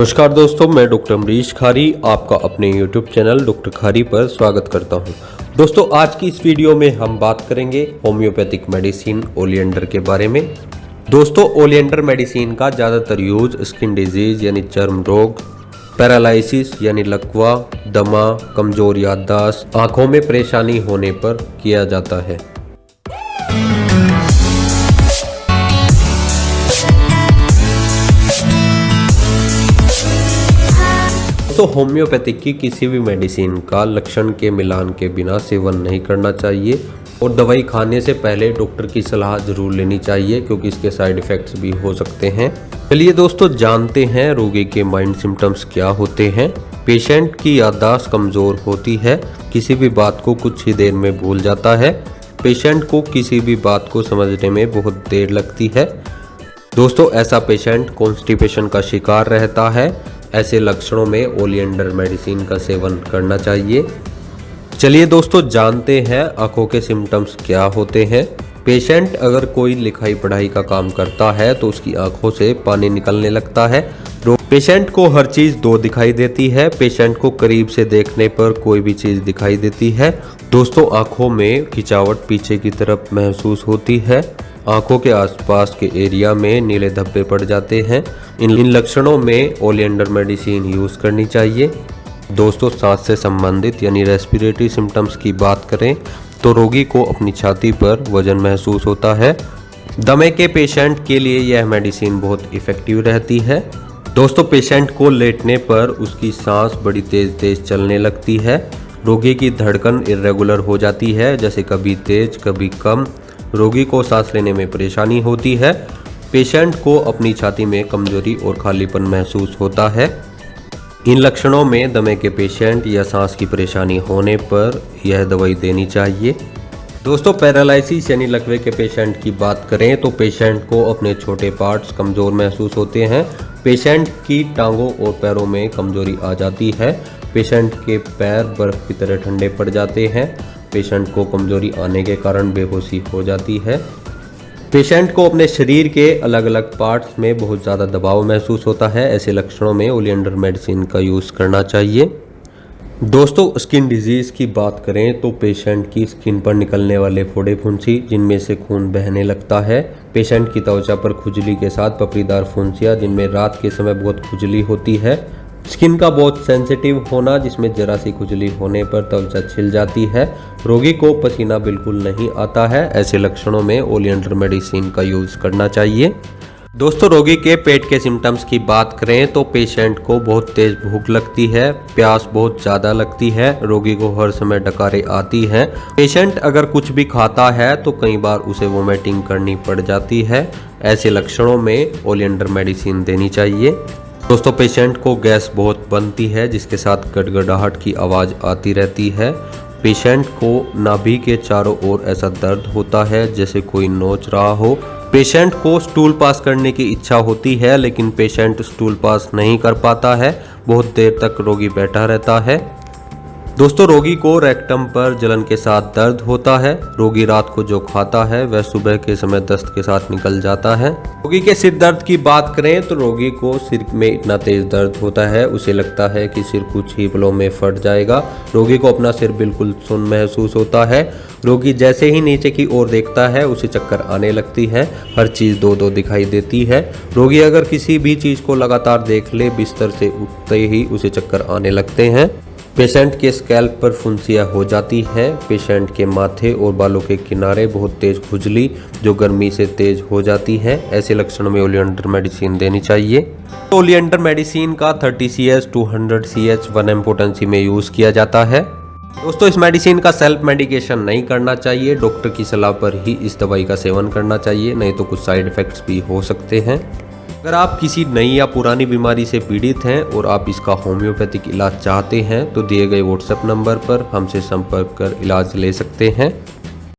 नमस्कार दोस्तों, मैं डॉक्टर अमरीश खारी आपका अपने YouTube चैनल डॉक्टर खारी पर स्वागत करता हूं। दोस्तों, आज की इस वीडियो में हम बात करेंगे होम्योपैथिक मेडिसिन ओलिएंडर के बारे में। दोस्तों, ओलिएंडर मेडिसिन का ज़्यादातर यूज स्किन डिजीज यानी चर्म रोग, पैरालिसिस यानी लकवा, दमा, कमजोर याददाश्त, आंखों में परेशानी होने पर किया जाता है। तो होम्योपैथिक की किसी भी मेडिसिन का लक्षण के मिलान के बिना सेवन नहीं करना चाहिए और दवाई खाने से पहले डॉक्टर की सलाह जरूर लेनी चाहिए, क्योंकि इसके साइड इफ़ेक्ट्स भी हो सकते हैं। चलिए दोस्तों, जानते हैं रोगी के माइंड सिम्टम्स क्या होते हैं। पेशेंट की याददाश्त कमज़ोर होती है, किसी भी बात को कुछ ही देर में भूल जाता है। पेशेंट को किसी भी बात को समझने में बहुत देर लगती है। दोस्तों, ऐसा पेशेंट कॉन्स्टिपेशन का शिकार रहता है। ऐसे लक्षणों में ओलिएंडर मेडिसिन का सेवन करना चाहिए। चलिए दोस्तों, जानते हैं आंखों के सिम्टम्स क्या होते हैं। पेशेंट अगर कोई लिखाई पढ़ाई का काम करता है तो उसकी आंखों से पानी निकलने लगता है। पेशेंट को हर चीज़ दो दिखाई देती है। पेशेंट को करीब से देखने पर कोई भी चीज़ दिखाई देती है। दोस्तों, आंखों में खिंचावट पीछे की तरफ महसूस होती है। आंखों के आसपास के एरिया में नीले धब्बे पड़ जाते हैं। इन लक्षणों में ओलिएंडर मेडिसिन यूज़ करनी चाहिए। दोस्तों, सांस से संबंधित यानी रेस्पिरेटरी सिम्टम्स की बात करें तो रोगी को अपनी छाती पर वजन महसूस होता है। दमे के पेशेंट के लिए यह मेडिसिन बहुत इफ़ेक्टिव रहती है। दोस्तों, पेशेंट को लेटने पर उसकी सांस बड़ी तेज़ चलने लगती है। रोगी की धड़कन इर्रेगुलर हो जाती है, जैसे कभी तेज कभी कम। रोगी को सांस लेने में परेशानी होती है। पेशेंट को अपनी छाती में कमजोरी और खालीपन महसूस होता है। इन लक्षणों में दमे के पेशेंट या सांस की परेशानी होने पर यह दवाई देनी चाहिए। दोस्तों, पैरालिसिस यानी लकवे के पेशेंट की बात करें तो पेशेंट को अपने छोटे पार्ट्स कमज़ोर महसूस होते हैं। पेशेंट की टांगों और पैरों में कमजोरी आ जाती है। पेशेंट के पैर बर्फ़ की तरह ठंडे पड़ जाते हैं। पेशेंट को कमजोरी आने के कारण बेहोशी हो जाती है। पेशेंट को अपने शरीर के अलग अलग पार्ट्स में बहुत ज़्यादा दबाव महसूस होता है। ऐसे लक्षणों में ओलिएंडर मेडिसिन का यूज़ करना चाहिए। दोस्तों, स्किन डिजीज़ की बात करें तो पेशेंट की स्किन पर निकलने वाले फोड़े फुंसी जिनमें से खून बहने लगता है। पेशेंट की त्वचा पर खुजली के साथ पपड़ीदार फुंसियाँ जिनमें रात के समय बहुत खुजली होती है। स्किन का बहुत सेंसिटिव होना, जिसमें जरा सी खुजली होने पर त्वचा छिल जाती है। रोगी को पसीना बिल्कुल नहीं आता है। ऐसे लक्षणों में ओलिएंडर मेडिसिन का यूज़ करना चाहिए। दोस्तों, रोगी के पेट के सिम्टम्स की बात करें तो पेशेंट को बहुत तेज भूख लगती है, प्यास बहुत ज़्यादा लगती है। रोगी को हर समय डकारें आती हैं। पेशेंट अगर कुछ भी खाता है तो कई बार उसे वोमिटिंग करनी पड़ जाती है। ऐसे लक्षणों में ओलिएंडर मेडिसिन देनी चाहिए। दोस्तों, पेशेंट को गैस बहुत बनती है, जिसके साथ गड़गड़ाहट की आवाज़ आती रहती है। पेशेंट को नाभि के चारों ओर ऐसा दर्द होता है जैसे कोई नोच रहा हो। पेशेंट को स्टूल पास करने की इच्छा होती है, लेकिन पेशेंट स्टूल पास नहीं कर पाता है। बहुत देर तक रोगी बैठा रहता है। दोस्तों, रोगी को रेक्टम पर जलन के साथ दर्द होता है। रोगी रात को जो खाता है वह सुबह के समय दस्त के साथ निकल जाता है। रोगी के सिर दर्द की बात करें तो रोगी को सिर में इतना तेज दर्द होता है, उसे लगता है कि सिर कुछ ही पलों में फट जाएगा। रोगी को अपना सिर बिल्कुल सुन्न महसूस होता है। रोगी जैसे ही नीचे की ओर देखता है उसे चक्कर आने लगती है। हर चीज़ दो दो दिखाई देती है। रोगी अगर किसी भी चीज़ को लगातार देख ले, बिस्तर से उठते ही उसे चक्कर आने लगते हैं। पेशेंट के स्कैल्प पर फुंसियाँ हो जाती है। पेशेंट के माथे और बालों के किनारे बहुत तेज खुजली जो गर्मी से तेज हो जाती है। ऐसे लक्षणों में ओलिएंडर मेडिसिन देनी चाहिए। तो ओलिएंडर मेडिसिन का 30 CS 200 CS 1 पोटेंसी में यूज़ किया जाता है। दोस्तों, इस मेडिसिन का सेल्फ मेडिकेशन नहीं करना चाहिए। डॉक्टर की सलाह पर ही इस दवाई का सेवन करना चाहिए, नहीं तो कुछ साइड इफ़ेक्ट्स भी हो सकते हैं। अगर आप किसी नई या पुरानी बीमारी से पीड़ित हैं और आप इसका होम्योपैथिक इलाज चाहते हैं तो दिए गए व्हाट्सएप नंबर पर हमसे संपर्क कर इलाज ले सकते हैं।